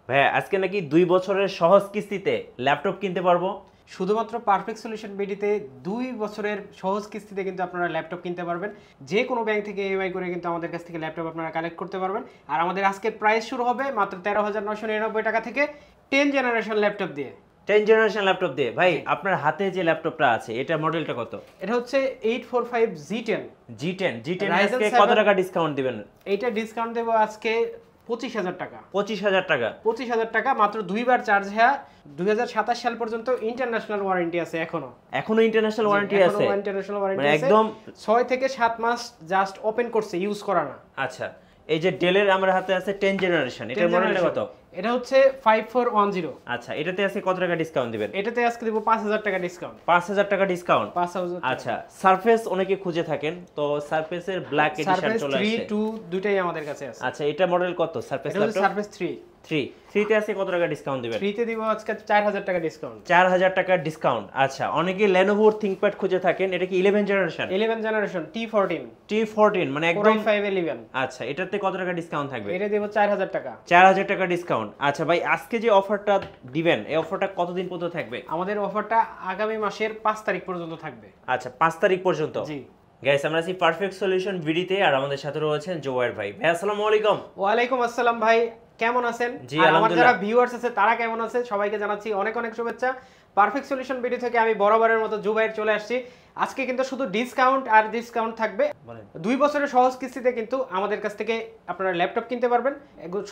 ভাইয়া আজকে নাকি 2 বছরের সহজ কিস্তিতে ল্যাপটপ কিনতে পারবো। শুধুমাত্র পারফেক্ট সলিউশন বিডিতে 2 বছরের সহজ কিস্তিতে কিন্তু আপনারা ল্যাপটপ কিনতে পারবেন। যে কোনো ব্যাংক থেকে ইএমআই করে কিন্তু আমাদের কাছ থেকে ল্যাপটপ আপনারা কালেক্ট করতে পারবেন। আর আমাদের আজকের প্রাইস শুরু হবে মাত্র 13,999 টাকা থেকে 10 জেনারেশন ল্যাপটপ দিয়ে। 10 জেনারেশন ল্যাপটপ দিয়ে। ভাই আপনার হাতে যে ল্যাপটপটা আছে এটা মডেলটা কত? এটা হচ্ছে 845 G10। G10 আজকে কত টাকা ডিসকাউন্ট দিবেন? এইটা ডিসকাউন্ট দেবো আজকে 25,000 টাকা। 25,000 টাকা। 25,000 টাকা মাত্র 2বার চার্জ। হ্যাঁ, 2027 সাল পর্যন্ত ইন্টারন্যাশনাল ওয়ারেন্টি আছে। এখনো ইন্টারন্যাশনাল ওয়ারেন্টি আছে? ইন্টারন্যাশনাল ওয়ারেন্টি মানে আছে একদম 6 থেকে 7 মাস জাস্ট ওপেন করছে, ইউজ করা না। আচ্ছা, এই যে ডেলের আমার হাতে আছে 10 জেনারেশন, এটার মডেলটা কত? এটা হচ্ছে 5410। আচ্ছা, এটাতে আজকে কত টাকা ডিসকাউন্ট দিবেন? এটাতে আজকে দেব 5,000 টাকা ডিসকাউন্ট। 5,000 টাকা ডিসকাউন্ট। 5,000। আচ্ছা, সারফেস অনেকে খুঁজে থাকেন, তো সারফেসের ব্ল্যাক এডিশন চলে আসছে। 3 2 দুটাই আমাদের কাছে আছে। আচ্ছা, এটা মডেল কত? সারফেস এটা হচ্ছে সারফেস 3 তে আছে কত টাকা ডিসকাউন্ট দিবেন? 3 তে দিব আজকে 4,000 টাকা ডিসকাউন্ট। 4,000 টাকা ডিসকাউন্ট। আচ্ছা, অনেকে Lenovo ThinkPad খুঁজে থাকেন, এটা কি 11 জেনারেশন? 11 জেনারেশন T14 মানে একদম Core i5 11। আচ্ছা, এটাতে কত টাকা ডিসকাউন্ট থাকবে? এটা দেব 4,000 টাকা। 4,000 টাকা ডিসকাউন্ট। আচ্ছা ভাই, আজকে যে অফারটা দিবেন এই অফারটা কতদিন পর্যন্ত থাকবে? আমাদের অফারটা আগামী মাসের 5 তারিখ পর্যন্ত থাকবে। আচ্ছা, 5 তারিখ পর্যন্ত। জি গাইস, আমরা আছি পারফেক্ট সলিউশন ভিডিতে, আর আমাদের সাথে রয়েছেন জোয়ার ভাই। ভাই আসসালামু আলাইকুম। ওয়ালাইকুম আসসালাম ভাই, কেমন আছেন? জি, আর আমার আলহামদুলিল্লাহ। যারা ভিউয়ার্স আছে তারা কেমন আছে? সবাইকে জানাচ্ছি অনেক অনেক শুভেচ্ছা। পারফেক্ট সলিউশন ভিডিও থেকে আমি বরাবরের মতো জুবাইর চলে আসছি। আজকে কিন্তু শুধু ডিসকাউন্ট আর ডিসকাউন্ট থাকবে। 2 বছরের সহজ কিস্তিতে কিন্তু আমাদের কাছ থেকে আপনারা ল্যাপটপ কিনতে পারবেন।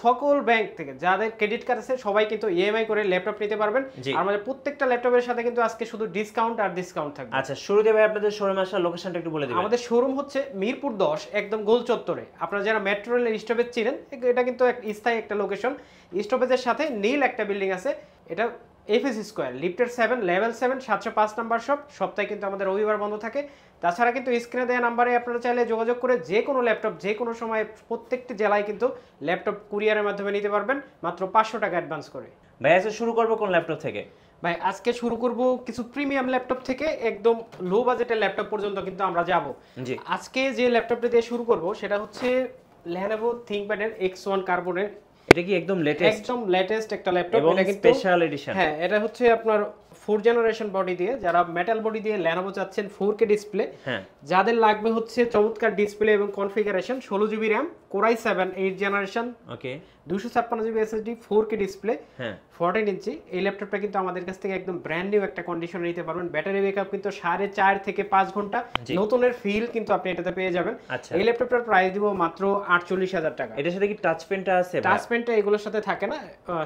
সকল ব্যাংক থেকে যাদের ক্রেডিট কার্ড আছে সবাই কিন্তু ইএমআই করে ল্যাপটপ নিতে পারবেন। আর আমাদের প্রত্যেকটা ল্যাপটপের সাথে কিন্তু আজকে শুধু ডিসকাউন্ট আর ডিসকাউন্ট থাকবে। আচ্ছা, শুরুতে ভাই আপনাদের শোরুম আসার লোকেশনটা একটু বলে দিবেন। আমাদের শোরুম হচ্ছে মিরপুর 10, একদম গোল চত্বরে। আপনারা যারা মেট্রো রেলের স্টপেজ চিনেন, এটা কিন্তু এক স্থায়ী একটা লোকেশন। স্টপেজের সাথে নীল একটা বিল্ডিং আছে, এটা এফএস স্কয়ার, লিফটের 7, লেভেল 7, 705 নাম্বার শপ। সপ্তাহে কিন্তু আমাদের রবিবার বন্ধ থাকে। তাছাড়া কিন্তু স্ক্রিনে দেওয়া নাম্বারে আপনারা চাইলে যোগাযোগ করে যে কোনো ল্যাপটপ যে কোনো সময় প্রত্যেকটি জেলায় কিন্তু ল্যাপটপ কুরিয়ারের মাধ্যমে নিতে পারবেন মাত্র 500 টাকা অ্যাডভান্স করে। ভাই আজকে শুরু করব কোন ল্যাপটপ থেকে? ভাই আজকে শুরু করব কিছু প্রিমিয়াম ল্যাপটপ থেকে, একদম লো বাজেটের ল্যাপটপ পর্যন্ত কিন্তু আমরা যাব। জি, আজকে যে ল্যাপটপটা দিয়ে শুরু করব সেটা হচ্ছে Lenovo ThinkPad এর X1 কার্বনের। এটা কি একদম লেটেস্ট একটা ল্যাপটপ, এটা কিন্তু স্পেশাল এডিশন। হ্যাঁ, এটা হচ্ছে আপনার 4 জেনারেশন বডি দিয়ে, যারা মেটাল বডি দিয়ে Lenovo চাচ্ছেন 4K ডিসপ্লে, হ্যাঁ, যাদের লাগবে হচ্ছে চমৎকার ডিসপ্লে এবং configuration, 16GB RAM, Core i7 8 generation, okay, 256GB SSD, 4K display, হ্যাঁ 14 ইঞ্চি। এই ল্যাপটপটা কিন্তু আমাদের কাছ থেকে একদম ব্র্যান্ড নিউ একটা কন্ডিশনে নিতে পারবেন। ব্যাটারি ব্যাকআপ কিন্তু 4.5 থেকে 5 ঘন্টা, নতুনের ফিল কিন্তু আপনি এটাতে পেয়ে যাবেন। আচ্ছা, এই ল্যাপটপটার প্রাইস দিব মাত্র 48,000 টাকা। এটার সাথে কি টাচ পেনটা আছে? টাচ পেনটা এগুলোর সাথে থাকে না।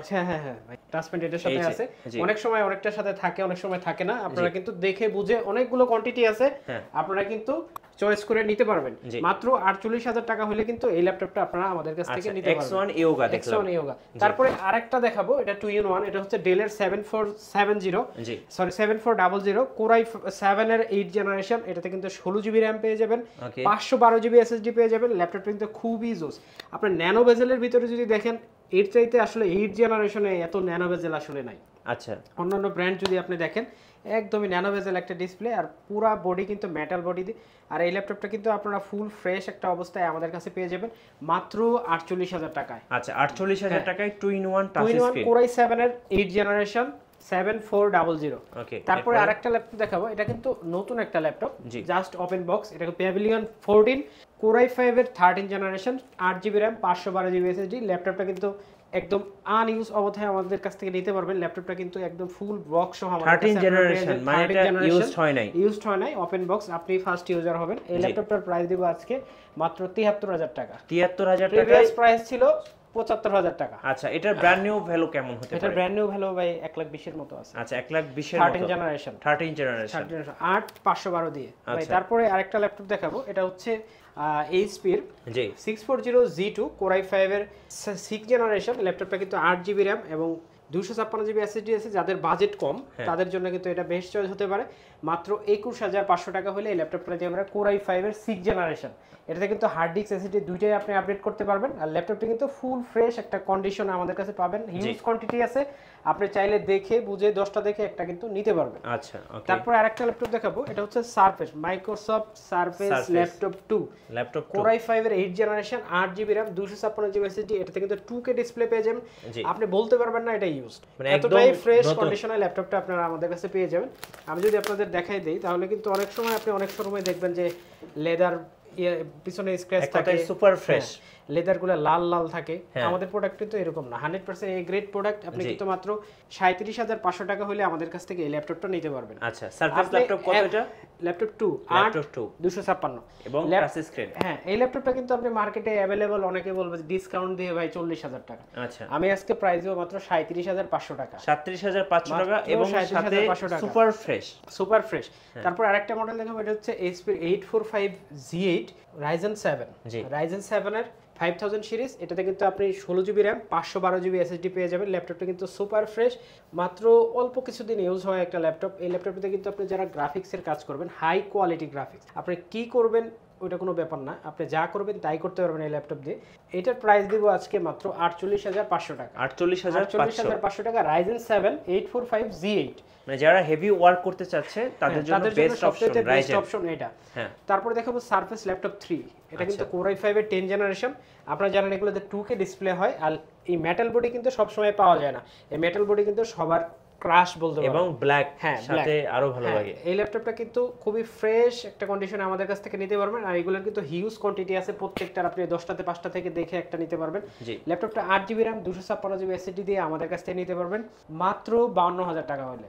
হ্যাঁ ভাই, টাচ পেন এটার সাথে আছে। অনেক সময় অনেকটার সাথে থাকে, অনেক সময় থাকে না। আপনারা কিন্তু দেখে বুঝে, অনেকগুলো কোয়ান্টিটি আছে, আপনারা কিন্তু চয়েস করে নিতে পারবেন। মাত্র 48,000 টাকা হলে কিন্তু এই ল্যাপটপটা আপনারা আমাদের কাছ থেকে নিতে পারবেন। X1 Yoga দেখলাম। X1 Yoga। তারপরে আরেকটা দেখাবো, এটা 2-in-1। এটা হচ্ছে ডেলের 7470, সরি 7400 Core i7 এর 8 জেনারেশন। এটাতে কিন্তু 16GB RAM পেয়ে যাবেন, 512GB SSD পেয়ে যাবেন। ল্যাপটপটা কিন্তু খুবই জোস। আপনার ন্যানো বেজেলের ভিতরে যদি দেখেন, এর চাইতে আসলে 8 জেনারেশনে এত ন্যানো বেজেল আসলে নাই। আচ্ছা, অন্যান্য ব্র্যান্ড যদি আপনি দেখেন, একদমই ন্যানো বেজেল একটা ডিসপ্লে, আর পুরা বডি কিন্তু মেটাল বডি দিয়ে। আর এই ল্যাপটপটা কিন্তু আপনারা ফুল ফ্রেশ একটা অবস্থায় আমাদের কাছে পেয়ে যাবেন মাত্র 48,000 টাকায়। আচ্ছা, 48,000 টাকায় 2-in-1 touch screen, Core i7 এর 8 জেনারেশন, 7400। ওকে, তারপরে আরেকটা ল্যাপটপ দেখাবো, এটা কিন্তু নতুন একটা ল্যাপটপ, জাস্ট ওপেন বক্স। এটা Pavilion 14 Core i5 এর 13 generation, 8GB RAM, 512GB SSD। ল্যাপটপটা কিন্তু একদম আনইউজ অবস্থায় আমাদের কাছ থেকে নিতে পারবেন। ল্যাপটপটা কিন্তু একদম ফুল বক্স সহ আমাদের কাছে 13 জেনারেশন, মানে এটা ইউজড হয় নাই, ওপেন বক্স। আপনি ফার্স্ট ইউজার হবেন। এই ল্যাপটপটার প্রাইস দেব আজকে মাত্র 73,000 টাকা। 73,000 টাকা। প্রিভিয়াস প্রাইস ছিল 75,000 টাকা। আচ্ছা, এটার ব্র্যান্ড নিউ ভ্যালু কেমন হতে পারে? এটা ব্র্যান্ড নিউ ভ্যালু ভাই 1,20,000 এর মতো আছে। আচ্ছা, 1,20,000 এর 13 জেনারেশন, 13 জেনারেশন 8 512 দিয়ে ভাই। তারপরে আরেকটা ল্যাপটপ দেখাবো, এটা হচ্ছে HP এর 640 G2 Core i5 এর 6 জেনারেশন। ল্যাপটপটা কিন্তু 8GB RAM এবং 256 জিবি এসএসডি আছে, যাদের বাজেট কম তাদের জন্য কিন্তু এটা বেস্ট চয়েস হতে পারে। মাত্র 21500 টাকা হলে এই ল্যাপটপটা দিয়ে আমরা Core i5 এর 6 জেনারেশন, এটাতে কিন্তু হার্ড ডিস্ক এসএসডি দুইটাই আপনি আপডেট করতে পারবেন। আর ল্যাপটপটি কিন্তু ফুল ফ্রেশ একটা কন্ডিশন আমাদের কাছে পাবেন, হিউজ কোয়ান্টিটি আছে, আপনি চাইলে দেখে বুঝে 10টা দেখে একটা কিন্তু নিতে পারবেন। আচ্ছা ওকে। তারপর আরেকটা ল্যাপটপ দেখাবো, এটা হচ্ছে surface, Microsoft surface laptop 2, laptop Core i5 এর 8 generation, 8 GB RAM, 256 GB SSD, এটাতে কিন্তু 2K ডিসপ্লে পেয়ে যাবেন, আপনি বলতে পারবেন না এটা ইউজড, মানে এতটাই ফ্রেশ কন্ডিশনে ল্যাপটপটা আপনারা আমাদের কাছে পেয়ে যাবেন। আমি যদি আপনাদের দেখাই দেই তাহলে কিন্তু অনেক সময় আপনি অনেক সময় দেখবেন যে লেদার পিছনে স্ক্র্যাচ থাকে, সুপার ফ্রেশ, লেদারগুলো লাল লাল থাকে, আমাদের প্রোডাক্ট কিন্তু এরকম না, 100% এ গ্রেড প্রোডাক্ট। আপনি কিন্তু মাত্র 37500 টাকা হলে আমাদের কাছ থেকে এই ল্যাপটপটা নিতে পারবেন। আচ্ছা সারফেস ল্যাপটপ কত এটা? ল্যাপটপ 2 256 এবং টাচ স্ক্রিন। হ্যাঁ, এই ল্যাপটপটা কিন্তু আপনি মার্কেটে अवेलेबल, অনেকে বলবে ডিসকাউন্ট দিয়ে ভাই 40000 টাকা। আচ্ছা, আমি আজকে প্রাইস দেব মাত্র 37500 টাকা, 37500 টাকা এবং সাথে সুপার ফ্রেশ, সুপার ফ্রেশ। তারপর আরেকটা মডেল দেখাবো, এটা হচ্ছে HP 845G8 Ryzen 7, Ryzen 7 এর 5000 সিরিজ, এটাতে কিন্তু আপনি 16 জিবি RAM 512 জিবি এসএসডি পেয়ে যাবেন। ল্যাপটপটা কিন্তু সুপার ফ্রেশ, মাত্র অল্প কিছুদিন ইউজ হয় একটা ল্যাপটপ। এই ল্যাপটপটাতে কিন্তু আপনি যারা গ্রাফিক্সের কাজ করবেন, হাই কোয়ালিটি গ্রাফিক্স, আপনি কি করবেন ওইটা কোনো ব্যাপার না, আপনি যা করবেন তাই করতে পারবেন এই ল্যাপটপ দিয়ে। এটার প্রাইস দিব আজকে মাত্র 48500 টাকা, 48500 টাকা, Ryzen 7 845G8। মানে যারা হেভি ওয়ার্ক করতে চাচ্ছে তাদের জন্য বেস্ট অপশন এটা। তারপর দেখাবো সারফেস ল্যাপটপ 3, এটা কিন্তু Core i5 এর 10 জেনারেশন। আপনারা জানেন এগুলোতে 2K ডিসপ্লে হয়, আর এই মেটাল বডি কিন্তু সব সময় পাওয়া যায় না, এই মেটাল বডি কিন্তু সবার ক্রাশ বলতে পারেন, এবং ব্ল্যাক সাথে আরো ভালো লাগে। এই ল্যাপটপটা কিন্তু খুবই ফ্রেশ একটা কন্ডিশনে আমাদের কাছ থেকে নিতে পারবেন, আর এগুলোর কিন্তু হিউজ কোয়ান্টিটি আছে, প্রত্যেকটার আপনি 10টাতে 5টা থেকে দেখে একটা নিতে পারবেন। ল্যাপটপটা 8 জিবি RAM 256 জিবি এসএসডি দিয়ে আমাদের কাছ থেকে নিতে পারবেন মাত্র 52000 টাকা হলে,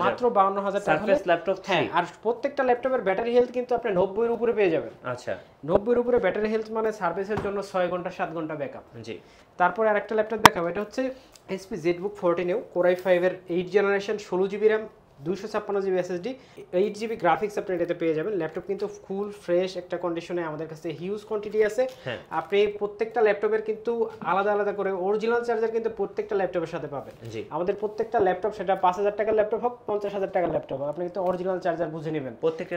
মাত্র 52000 টাকা হলে। সারফেস ল্যাপটপ 3, আর প্রত্যেকটা ল্যাপটপের ব্যাটারি হেলথ কিন্তু আপনি 90 এর উপরে পেয়ে যাবেন। আচ্ছা, 90 এর উপরে ব্যাটারি হেলথ মানে সার্ভিসের জন্য 6 ঘন্টা 7 ঘন্টা ব্যাকআপ। জি। তারপরে আরেকটা ল্যাপটপ দেখাবো, এটা হচ্ছে HP ZBook 14 Core i5 এর 8 generation, 16 GB RAM 256 GB SSD, 8 GB graphics আপনি এটাতে পেয়ে যাবেন। ল্যাপটপ কিন্তু ফুল ফ্রেশ একটা কন্ডিশনে আমাদের কাছে হিউজ কোয়ান্টিটি আছে। আপনি প্রত্যেকটা ল্যাপটপের কিন্তু আলাদা আলাদা করে অরিজিনাল চার্জার কিন্তু প্রত্যেকটা ল্যাপটপের সাথে পাবেন। আমাদের প্রত্যেকটা ল্যাপটপ, সেটা 5000 টাকার ল্যাপটপ হোক 50000 টাকার ল্যাপটপ হোক, আপনি কিন্তু অরিজিনাল চার্জার বুঝে নেবেন প্রত্যেকটা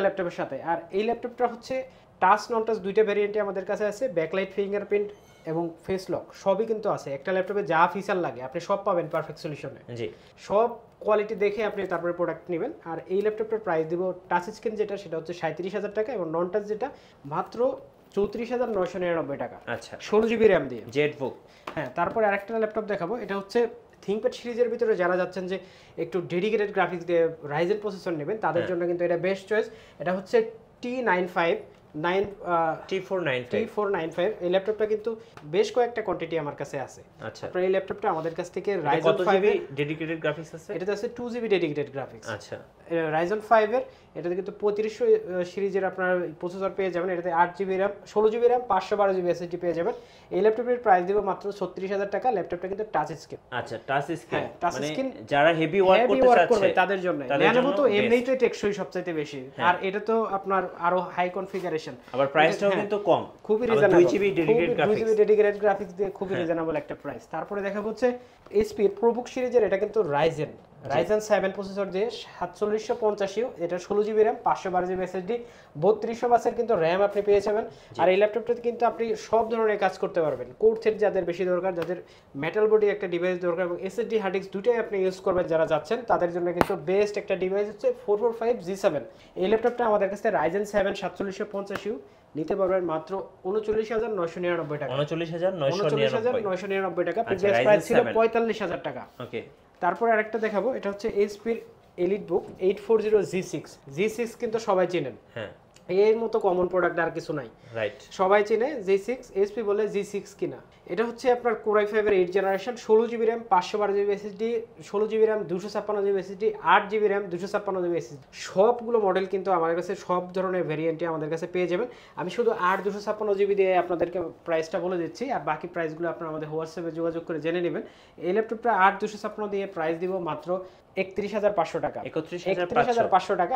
ল্যাপটপের সাথে। আর এই ল্যাপটপটা হচ্ছে টাচ নন টাচ দুইটা ভেরিয়েন্টে আমাদের কাছে আছে, ব্যাকলাইট, ফিঙ্গারপ্রিন্ট এবং ফেস লক সবই কিন্তু আছে। একটা ল্যাপটপে যা ফিচার লাগে আপনি সব পাবেন পারফেক্ট সলিউশনে, সব কোয়ালিটি দেখে আপনি তারপরে প্রোডাক্ট নেবেন। আর এই ল্যাপটপটার প্রাইস দিব টাচ স্ক্রিন যেটা সেটা হচ্ছে 37000 টাকা, এবং নন টাচ যেটা মাত্র 34999 টাকা। আচ্ছা, 16 জিবি RAM দিয়ে ZBook। হ্যাঁ, তারপরে আরেকটা ল্যাপটপ দেখাবো, এটা হচ্ছে থিংকপ্যাড সিরিজের ভিতরে যারা যাচ্ছেন যে একটু ডেডিকেটেড গ্রাফিক্স দিয়ে রাইজেন প্রসেসর নেবেন, তাদের জন্য কিন্তু এটা বেস্ট চয়েস। এটা হচ্ছে T495। এই ল্যাপটপটা কিন্তু বেশ কয়েকটা কোয়ান্টিটি আমার কাছে আছে। আচ্ছা, আপনার এই ল্যাপটপটা আমাদের কাছ থেকে Ryzen 5 এর ডেডিকেটেড গ্রাফিক্স আছে, এটাতে আছে 2 জিবি ডেডিকেটেড গ্রাফিক্স। আচ্ছা, Ryzen 5 এর এটাতে কিন্তু 3500 সিরিজের আপনার প্রসেসর পেয়ে যাবেন, এটাতে 8 GB RAM 16 GB RAM 512 GB SSD পেয়ে যাবেন। এই ল্যাপটপের প্রাইস দেব মাত্র 36000 টাকা। ল্যাপটপটা কিন্তু টাচ স্ক্রিন। আচ্ছা, টাচ স্ক্রিন মানে যারা হেভি ওয়ার্ক করতে চাচ্ছে তাদের জন্য। Lenovo তো এমনিতেই টেকসই সবচেয়ে বেশি, আর এটা তো আপনার আরো হাই কনফিগারেশন, আবার প্রাইসটাও কিন্তু কম, খুবই রিজনেবল, 2 জিবি ডেডিকেটেড গ্রাফিক্স দিয়ে খুবই রিজনেবল একটা প্রাইস। তারপরে দেখা হচ্ছে HP ProBook সিরিজের, এটা কিন্তু Ryzen 7 প্রসেসর দিয়ে 4750, এটা 16 জিবি RAM 512 জিবি এসএসডি, 3200 বাসের কিন্তু RAM আপনি পেয়ে যাবেন। আর এই ল্যাপটপটাতে কিন্তু আপনি সব ধরনের কাজ করতে পারবেন। কোর থ্রেড যাদের বেশি দরকার, যাদের মেটাল বডি একটা ডিভাইস দরকার, এবং এসএসডি হার্ড ডিস্ক দুটোই আপনি ইউজ করবেন যারা যাচ্ছেন, তাদের জন্য কিন্তু বেস্ট একটা ডিভাইস হচ্ছে 445G7। এই ল্যাপটপটা আমাদের কাছে Ryzen 7 4750 নিতে পারবেন মাত্র 39999 টাকা, 39999 টাকা। প্রিভিয়াস প্রাইস ছিল 45000 টাকা। ওকে, তারপর আরেকটা দেখাবো, এটা হচ্ছে HP EliteBook 840G6 কিন্তু সবাই চেনেন, হ্যাঁ, এর মতো কমন প্রোডাক্ট আর কিছু নাই, রাইট, সবাই চেনে G6, HP বলে G6 কিনা। এটা হচ্ছে আপনার Core i5 এর 8 generation, 16 GB RAM 512 GB SSD, 16 GB RAM 256 GB SSD, 8 GB RAM 256 GB SSD. সবগুলো মডেল কিন্তু আমাদের কাছে সব ধরনের ভেরিয়েন্টে আমাদের কাছে পেয়ে যাবেন। আমি শুধু 8 256 জিবি দিয়ে আপনাদেরকে প্রাইসটা বলে দিচ্ছি, আর বাকি প্রাইসগুলো আপনারা আমাদের হোয়াটসঅ্যাপে যোগাযোগ করে জেনে নেবেন। এই ল্যাপটপটা 8 256 দিয়ে প্রাইস দিব মাত্র 31500 টাকা, 31500 টাকা।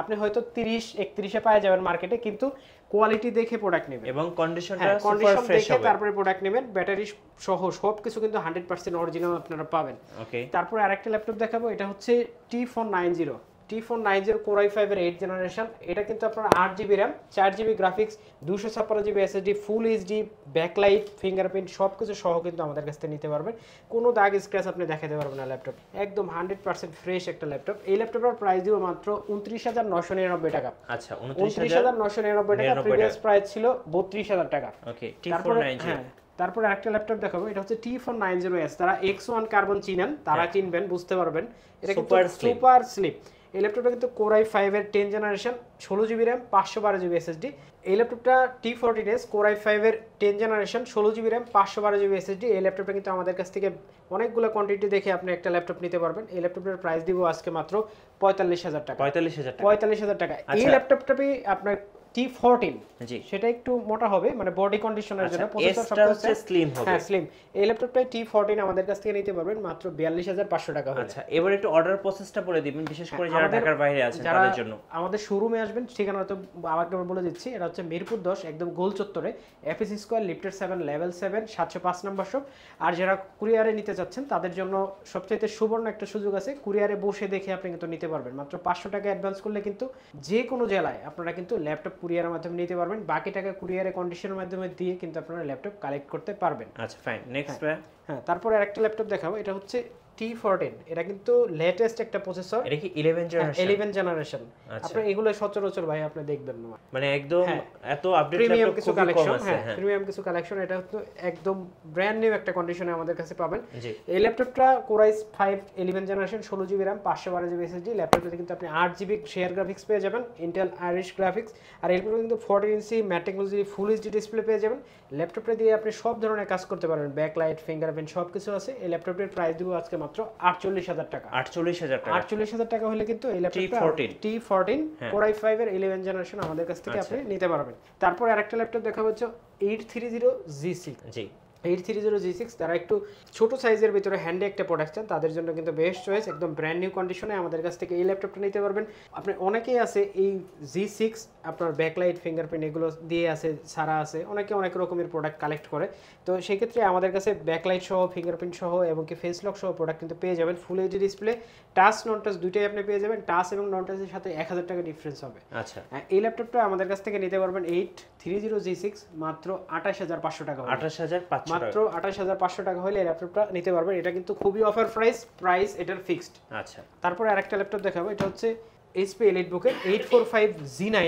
আপনি হয়তো 30 31 এ পাওয়া যাবেন মার্কেটে, কিন্তু কোয়ালিটি দেখে প্রোডাক্ট নেবেন এবং কন্ডিশনটা হ্যাঁ সুপার কন্ডিশন ফ্রেশ দেখে হবে। তারপরে প্রোডাক্ট নেবেন, ব্যাটারি সহ সবকিছু কিন্তু 100% অরিজিনাল আপনারা পাবেন। ওকে, তারপরে আরেকটা ল্যাপটপ দেখাবো, এটা হচ্ছে T490 T490 Core i5 এর 8 জেনারেশন। এটা কিন্তু আপনার 8GB RAM 4GB graphics 256GB SSD full HD backlight fingerprint সবকিছু সহ কিন্তু আমাদের কাছ থেকে নিতে পারবেন। কোনো দাগ স্ক্র্যাচ আপনি দেখাতে পারবেন না, ল্যাপটপ একদম 100% ফ্রেশ একটা ল্যাপটপ। এই ল্যাপটপের প্রাইস দিব মাত্র 29,999 টাকা। আচ্ছা 29,999 টাকা, প্রিভিয়াস প্রাইস ছিল 32,000 টাকা। ওকে, তারপরে T490 তারপরে আরেকটা ল্যাপটপ দেখাবো, এটা হচ্ছে T490S। তারা X1 কার্বন চিনেন, তারা চিনবেন, বুঝতে পারবেন। এটা কিন্তু সুপার স্লিপ। এই ল্যাপটপটা কিন্তু Core i5 এর 10 generation 16GB RAM 512GB SSD। এই ল্যাপটপটা T14S Core i5 এর 10 generation 16GB RAM 512GB SSD। এই ল্যাপটপটা কিন্তু আমাদের কাছ থেকে অনেকগুলো কোয়ান্টিটি দেখে আপনি একটা ল্যাপটপ নিতে পারবেন। এই ল্যাপটপটার প্রাইস দিব আজকে মাত্র 45,000 টাকা। 45,000 টাকা। এই ল্যাপটপটাতে আপনার T14 জি, সেটা একটু মোটা হবে, মানে বডি কন্ডিশনের জন্য। প্রসেসর সবচেয়ে স্লিম হবে। হ্যাঁ স্লিম। এই ল্যাপটপটা T14 আমাদের কাছ থেকে নিতে পারবেন মাত্র 42,500 টাকা হলে। আচ্ছা, এবার একটু অর্ডার প্রসেসটা বলে দিবেন, বিশেষ করে যারা ঢাকার বাইরে আছেন তাদের জন্য। আমাদের শোরুমে আসবেন, ঠিকানা তো আরেকটা বলে দিচ্ছি, এটা হচ্ছে মিরপুর 10 একদম গোল চত্বরে, এফএস স্কয়ার লিফটেড 7 লেভেল 7 705 নম্বর শপ। আর যারা কুরিয়ারে নিতে চাচ্ছেন তাদের জন্য সবচেয়ে সুবর্ণ একটা সুযোগ আছে, কুরিয়ারে বসে দেখে আপনি কিন্তু নিতে পারবেন। মাত্র 500 টাকা অ্যাডভান্স করলে কিন্তু যে কোনো জেলায় আপনারা কিন্তু ল্যাপটপ কুরিয়ারের মাধ্যমে নিতে পারবেন। বাকি টাকা কুরিয়ারে কন্ডিশনের মাধ্যমে দিয়ে কিন্তু আপনারা ল্যাপটপ কালেক্ট করতে পারবেন। আচ্ছা ফাইন, নেক্সট হ্যাঁ তারপরে আরেকটা ল্যাপটপ দেখাবো, এটা হচ্ছে T14। এটা কিন্তু লেটেস্ট একটা প্রসেসর। এটা কি 11 জেনারেশন? 11 জেনারেশন। আপনি এগুলো সচরাচর ভাই আপনি দেখবেন না, মানে একদম এত আপডেট প্রিমিয়াম ল্যাপটপ কিছু খুবই কম কালেকশন। আছে। হ্যাঁ প্রিমিয়াম কিছু কালেকশন। এটা হচ্ছে একদম ব্র্যান্ড নিউ একটা কন্ডিশনে আমাদের কাছে পাবেন। এই ল্যাপটপটা Core i5 11 generation 16GB RAM 512GB SSD। ল্যাপটপটাতে কিন্তু আপনি 8GB শেয়ার গ্রাফিক্স পেয়ে যাবেন, ইন্টেল আইরিশ গ্রাফিক্স। আর এর কিন্তু 14 ইঞ্চি mat technology full HD display পেয়ে যাবেন। ল্যাপটপটা দিয়ে আপনি সব ধরনের কাজ করতে পারবেন, ব্যাকলাইট ফিঙ্গারপ্রিন্ট সবকিছু আছে। এই ল্যাপটপের প্রাইস দিব আজকে মাত্র 48,000 টাকা। 48,000 টাকা হলে কিন্তু এই ল্যাপটপটা T14 Core i5 এর 11 জেনারেশন আমাদের কাছ থেকে আপনি নিতে পারবেন। তারপর আরেকটা ল্যাপটপ দেখাবো হচ্ছে 830G6। জি 830G6 তারা একটু ছোট সাইজের ভিতরে হ্যান্ডি একটা প্রোডাক্ট চান, তাদের জন্য কিন্তু বেস্ট চয়েস। একদম ব্র্যান্ড নিউ কন্ডিশনে আমাদের কাছ থেকে এই ল্যাপটপটা নিতে পারবেন। আপনি অনেকেই আছে এই G6 আপনার ব্যাকলাইট ফিঙ্গারপ্রিন্ট এগুলো দিয়ে আছে, সারা আছে, অনেকে অনেক রকমের প্রোডাক্ট কালেক্ট করে। তো সেই ক্ষেত্রে আমাদের কাছে ব্যাকলাইট সহ ফিঙ্গারপ্রিন্ট সহ এবং কি ফেস লক সহ প্রোডাক্ট কিন্তু পেয়ে যাবেন। ফুল এইচডি ডিসপ্লে, টাচ নন টাচ দুইটাই আপনি পেয়ে যাবেন। টাচ এবং নন টাচের সাথে 1,000 টাকা ডিফারেন্স হবে। আচ্ছা এই ল্যাপটপটা আমাদের কাছ থেকে নিতে পারবেন 830G6 মাত্র 28,500 টাকা। 28,500 মাত্র 28,500 টাকা হলে এই ল্যাপটপটা নিতে পারবেন। এটা কিন্তু খুবই অফার প্রাইস এটার ফিক্সড। আচ্ছা তারপরে আরেকটা ল্যাপটপ দেখাবো, এটা হচ্ছে HP EliteBook-এর 845G9।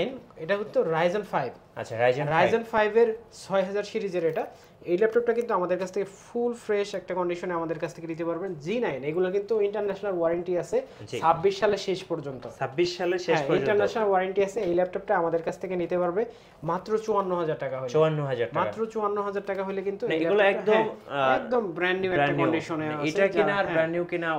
এটা কিন্তু Ryzen 5। আচ্ছা Ryzen 5 এর 6000 সিরিজের এটা। এই ল্যাপটপটা কিন্তু আমাদের কাছ থেকে ফুল ফ্রেশ একটা কন্ডিশনে আমাদের কাছ থেকে নিতে পারবেন। G9 এগুলো কিন্তু ইন্টারন্যাশনাল ওয়ারেন্টি আছে 26 সালের শেষ পর্যন্ত। 26 সালের শেষ পর্যন্ত ইন্টারন্যাশনাল ওয়ারেন্টি আছে। এই ল্যাপটপটা আমাদের কাছ থেকে নিতে পারবে মাত্র 54,000 টাকা হলে। 54,000 টাকা, মাত্র 54,000 টাকা হলে কিন্তু এগুলো একদম ব্র্যান্ড নিউ একটা কন্ডিশনে আছে। এটা কিনা আর ব্র্যান্ড নিউ কিনা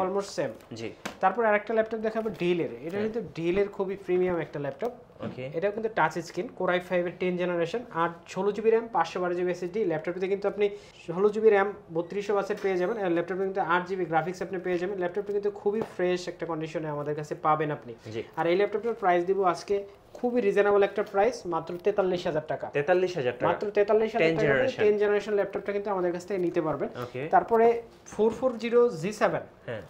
অলমোস্ট সেম। জি তারপর আরেকটা ল্যাপটপ দেখাবো ডেলের। এটা কিন্তু ডেলের খুবই প্রিমিয়াম একটা ল্যাপটপ। ওকে এটাও কিন্তু টাচ স্ক্রিন, Core i5 এর 10 জেনারেশন, আর 16GB RAM 512GB SSD। ল্যাপটপটিতে কিন্তু আপনি 16GB RAM 3200 ওয়াটের পেয়ে যাবেন। আর ল্যাপটপে কিন্তু 8GB গ্রাফিক্স আপনি পেয়ে যাবেন। ল্যাপটপটা কিন্তু খুবই ফ্রেশ একটা কন্ডিশনে আমাদের কাছে পাবেন আপনি। আর এই ল্যাপটপটার প্রাইস দিব আজকে খুবই রিজনেবল একটা প্রাইস, মাত্র 43,000 টাকা। 43,000 টাকা, মাত্র 43,000 টাকা 10 জেনারেশন ল্যাপটপটা কিন্তু আমাদের কাছ থেকে নিতে পারবেন। তারপরে 440G7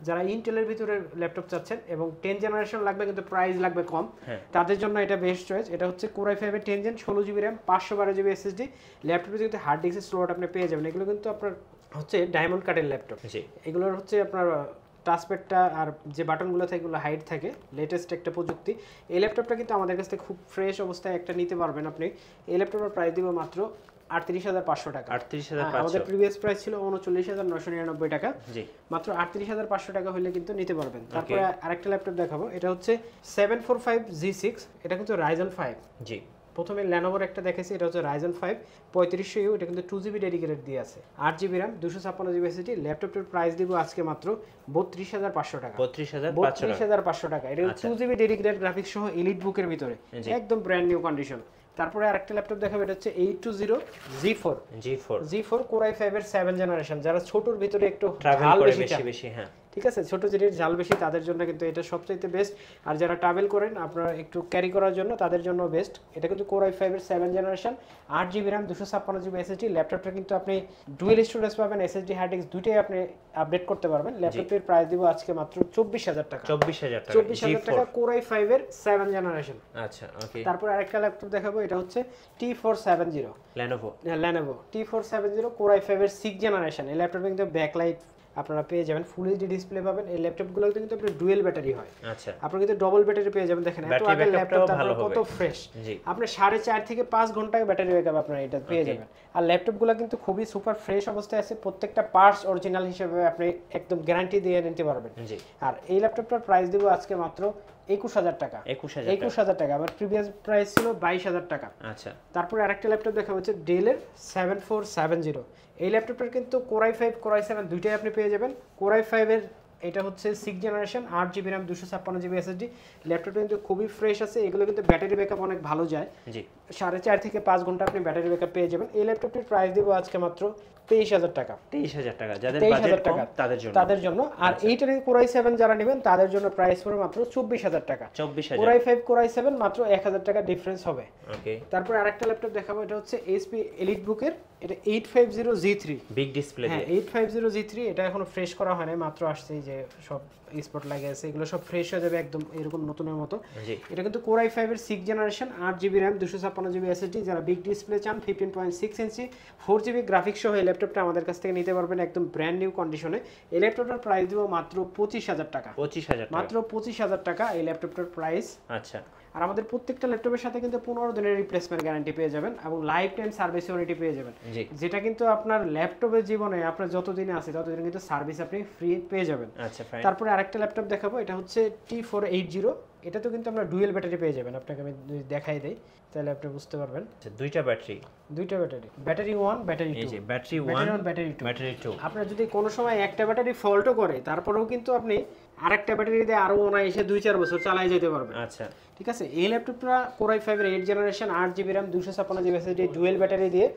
যারা ইন্টেলের ভিতরে ল্যাপটপ চাচ্ছেন এবং 10 জেনারেশন লাগবে কিন্তু প্রাইস লাগবে কম, তাদের জন্য এটা বেস্ট চয়েস। এটা হচ্ছে Core i5 এর 10 gen 16GB RAM 512GB SSD। ল্যাপটপে কিন্তু হার্ড ডিস্কের স্লট আপনি পেয়ে যাবেন। এগুলো কিন্তু আপনার হচ্ছে ডায়মন্ড কাটের ল্যাপটপ। এগুলোর হচ্ছে আপনার টাচপ্যাডটা আর যে বাটনগুলো থাকে এগুলো হাইট থাকে, লেটেস্ট একটা প্রযুক্তি। এই ল্যাপটপটা কিন্তু আমাদের কাছ থেকে খুব ফ্রেশ অবস্থায় একটা নিতে পারবেন আপনি। এই ল্যাপটপের প্রাইস দিব মাত্র 38,500 টাকা। 38,500 আমাদের প্রিভিয়াস প্রাইস ছিল 39,999 টাকা। মাত্র 38,500 টাকা হলে কিন্তু নিতে পারবেন। তারপরে আরেকটা ল্যাপটপ দেখাবো, এটা হচ্ছে 745G6। এটা কিন্তু Ryzen 5। জি প্রথমে Lenovoর একটা দেখেছি, এটা হচ্ছে Ryzen 5 3500U। এটা কিন্তু 2GB ডেডিকেটেড দিয়ে আছে, 8GB RAM 256GB SSD। ল্যাপটপটার price দিব আজকে মাত্র 32,500 টাকা। 32,500 টাকা। এটা 2GB ডেডিকেটেড গ্রাফিক্স সহ EliteBook-এর ভিতরে, একদম ব্র্যান্ড নিউ কন্ডিশন। তারপরে আরেকটা ল্যাপটপ দেখাবো, এটা হচ্ছে 820G4 Core i5 এর 7 জেনারেশন। যারা ছোটর ভিতরে একটু ঝাল বেশি, ঠিক আছে, ছোট জিনিস জাল বেশি তাদের জন্য কিন্তু এটা সবচাইতে বেস্ট। আর যারা ট্রাভেল করেন আপনারা একটু ক্যারি করার জন্য তাদের জন্য বেস্ট। এটা কিন্তু Core i5 এর 7 generation, 8GB RAM, 256GB SSD। ল্যাপটপটা কিন্তু আপনি ডুয়েল স্টোরেজ পাবেন, SSD হার্ড ডিস্ক দুইটাই আপনি আপডেট করতে পারবেন। ল্যাপটপের প্রাইস দিব আজকে মাত্র 24000 টাকা। 24000 টাকা, 24000 টাকা Core i5 এর 7 জেনারেশন। আচ্ছা ওকে। তারপর আরেকটা ল্যাপটপ দেখাবো, এটা হচ্ছে T470 Lenovo T470 Core i5 এর 6 জেনারেশন। এই ল্যাপটপে কিন্তু ব্যাকলাইট আপনারা পেয়ে যাবেন, ফুল এইচডি ডিসপ্লে পাবেন। এই ল্যাপটপগুলো কিন্তু আপনার ডুয়েল ব্যাটারি হয়। আচ্ছা, আপনি কিন্তু ডবল ব্যাটারি পেয়ে যাবেন। দেখেন এত আগে ল্যাপটপ তারপর কত ফ্রেশ, আপনি 4.5 থেকে 5 ঘন্টায় ব্যাটারি ব্যাকআপ আপনারা এটা পেয়ে যাবেন। আর ল্যাপটপগুলো কিন্তু খুবই সুপার ফ্রেশ অবস্থায় আছে, প্রত্যেকটা পার্টস অরিজিনাল হিসেবে আপনি একদম গ্যারান্টি দিয়ে নিতে পারবেন। আর এই ল্যাপটপটার প্রাইস দেব আজকে মাত্র 21000 টাকা। 21000 টাকা, আমার প্রিভিয়াস প্রাইস ছিল 22000 টাকা। আচ্ছা, তারপরে আরেকটা ল্যাপটপ দেখা হচ্ছে ডেল এর 7470। এই ল্যাপটপটার কিন্তু Core i5 Core i7 দুইটাই আপনি পেয়ে যাবেন। Core i5 এর এটা হচ্ছে 6 generation, 8GB RAM, 256GB SSD। ল্যাপটপটা কিন্তু খুবই ফ্রেশ আছে। এগুলো কিন্তু ব্যাটারি ব্যাকআপ অনেক ভালো যায়, 4.5 থেকে 5 ঘন্টা আপনি ব্যাটারি ব্যাকআপ পেয়ে যাবেন। এই ল্যাপটপটির প্রাইস দেব আজকে মাত্র 23000 টাকা। 23000 টাকা, যাদের বাজেট কম তাদের জন্য। আর এইটার Core i7 যারা নেবেন তাদের জন্য প্রাইস পড়বে মাত্র 24000 টাকা। 24000। Core i5 Core i7 মাত্র 1000 টাকা ডিফারেন্স হবে। ওকে, তারপর আরেকটা ল্যাপটপ দেখাবো, এটা হচ্ছে HP EliteBook এর, এটা 850G3 বিগ ডিসপ্লে। হ্যাঁ, 850G3। এটা এখনো ফ্রেশ করা হয় না, মাত্র আসছে। এই যে সব স্পট লাগে আছে, এগুলো সব ফ্রেশ হয়ে যাবে একদম এরকম নতুনের মতো। এটা কিন্তু Core i5 এর 6 generation, 8GB RAM, 256GB SSD। যারা বিগ ডিসপ্লে চান 15.6 ইঞ্চি 4GB গ্রাফিক্স সহ এই ল্যাপটপটা আমাদের কাছ থেকে নিতে পারবেন একদম ব্র্যান্ড নিউ কন্ডিশনে। এই ল্যাপটপটার প্রাইস দিব মাত্র 25000 টাকা। 25000 মাত্র 25000 টাকা এই ল্যাপটপটার প্রাইস। আচ্ছা, আর আমাদের প্রত্যেকটা ল্যাপটপের সাথে কিন্তু 15 দিনের রিপ্লেসমেন্ট গ্যারান্টি পেয়ে যাবেন এবং লাইফ টাইম সার্ভিস ওয়ারেন্টি পেয়ে যাবেন, যেটা কিন্তু আপনার ল্যাপটপের জীবনে আপনার যতদিন আছে ততদিন কিন্তু সার্ভিস আপনি ফ্রি পেয়ে যাবেন। আচ্ছা, তারপরে আরেকটা ল্যাপটপ দেখাবো, এটা হচ্ছে T480। এটা তো কিন্তু আমরা ডুয়েল ব্যাটারি পেয়ে যাবেন। আপনাকে আমি দেখাই দেই তাহলে আপনি বুঝতে পারবেন। দুইটা ব্যাটারি, ব্যাটারি 1 ব্যাটারি 2। এই যে ব্যাটারি 1 ব্যাটারি 2। আপনার যদি কোনো সময় একটা ব্যাটারি ফল্টও করে তারপরেও কিন্তু আপনি আরেকটা ব্যাটারি দিয়ে আরো অনায়াসে 2-4 বছর চালিয়ে যেতে পারবেন। আচ্ছা, ঠিক আছে। এই ল্যাপটপটা Core i5 এর 8 generation, 8GB RAM, 256GB SSD dual battery দিয়ে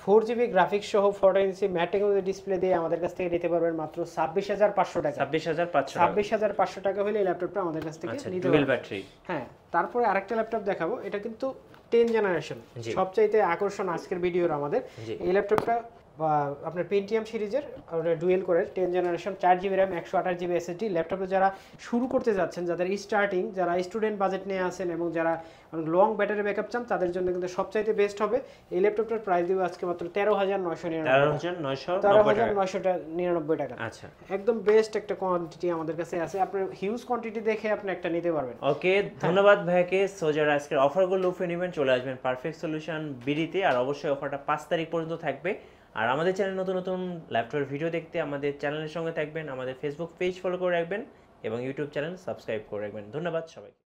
4GB গ্রাফিক্স সহ 14 ইঞ্চি ম্যাট ডিসপ্লে দিয়ে আমাদের কাছ থেকে নিতে পারবেন মাত্র 26500 টাকা। 26500 টাকা হলে এই ল্যাপটপটা আমাদের কাছ থেকে নিতে পারবেন ব্যাটারি। হ্যাঁ, তারপরে আরেকটা ল্যাপটপ দেখাবো, এটা কিন্তু 10 জেনারেশন, সবচাইতে আকর্ষণ আজকের ভিডিওর আমাদের। এই ল্যাপটপটা আপনার পেন্টিয়াম সিরিজের ডুয়েল কোরের 10 generation, 4GB RAM, 128GB SSD। ল্যাপটপে যারা শুরু করতে যাচ্ছেন, যাদের স্টার্টিং, যারা স্টুডেন্ট বাজেট নিয়ে আসেন এবং যারা লং ব্যাটারি ব্যাকআপ চান তাদের জন্য কিন্তু সবচাইতে বেস্ট হবে। এই ল্যাপটপটার প্রাইস দিব আজকে মাত্র 13999 টাকা। আচ্ছা, একদম বেস্ট একটা কোয়ান্টিটি আমাদের কাছে আছে, আপনার হিউজ কোয়ান্টিটি দেখে আপনি একটা নিতে পারবেন। ওকে, ধন্যবাদ ভাইকে। সো যারা আজকের অফারগুলো লুফে নেবেন চলে আসবেন পারফেক্ট সলিউশন বিডিতে। আর অবশ্যই অফারটা 5 তারিখ পর্যন্ত থাকবে। আর আমাদের চ্যানেলে নতুন নতুন ল্যাপটপের ভিডিও দেখতে আমাদের চ্যানেলের সঙ্গে থাকবেন, আমাদের ফেসবুক পেজ ফলো করে রাখবেন এবং ইউটিউব চ্যানেল সাবস্ক্রাইব করে রাখবেন। ধন্যবাদ সবাইকে।